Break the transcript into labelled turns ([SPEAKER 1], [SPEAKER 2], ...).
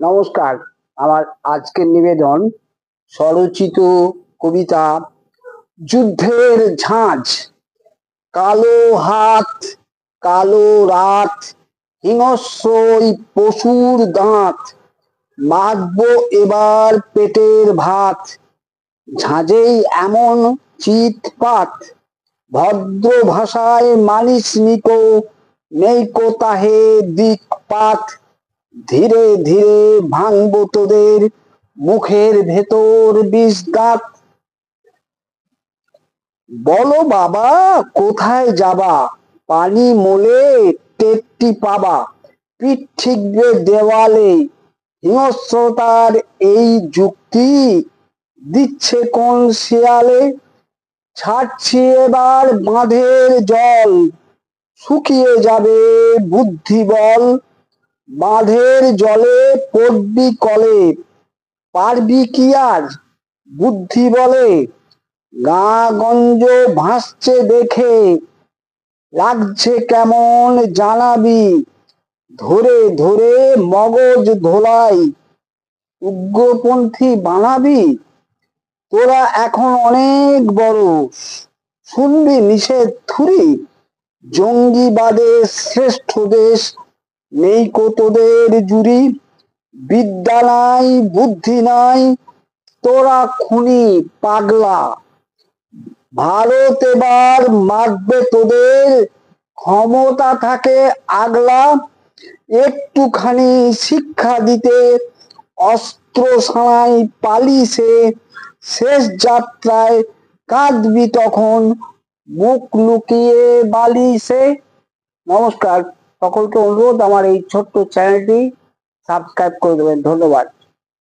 [SPEAKER 1] নমস্কার। আমার আজকের নিবেদন স্বরচিত কবিতা যুদ্ধের ঝাঁঝ। কালো হাত, কালো রাত, হিংস্র ওই পশুর দাঁত, মাখবো এবার পেটের ভাত। ঝাঁঝেই এমন চিৎপাত, ভদ্র ভাষায় মানিস নিকো, নেইকো তাহে দিকপাত। ধীরে ধীরে ভাঙবো তোদের মুখের ভেতর বিষ দাঁত। বলো বাবা কোথায় যাবা, পানি মোলে টেরটি পাবা। পিঠ ঠিকবে দেওয়ালে, হিংস্রতার এই যুক্তি দিচ্ছে কোন শেয়ালে। ছাড়ছি এবার বাঁধের জল, শুকিয়ে যাবে বুদ্ধি বল। বাঁধের জলে পড়বি কলে, পারবি কি আর বুদ্ধি বলে। গা-গঞ্জ ভাসছে দেখে, লাগছে কেমন জানাবি। ধরে ধরে মগজ ধোলাই, উগ্রপন্থী বানাবি। তোরা এখন অনেক বড়, শুনবি নিষেধ থুরি। জঙ্গিবাদে শ্রেষ্ঠ দেশ, নেইকো তোদের জুড়ি। বিদ্যা নাই, বুদ্ধি নাই, তোরা খুনি পাগলা। ভারত এবার মারবে তোদের, ক্ষমতা থাকে আগলা। একটুখানি শিক্ষা দিতে অস্ত্র সানাই পালিসে। শেষ যাত্রায় কাঁদবি তখন মুখ লুকিয়ে বালিসে। নমস্কার। সকলকে অনুরোধ আমার এই ছোট্ট চ্যানেলটি সাবস্ক্রাইব করে দেবেন। ধন্যবাদ।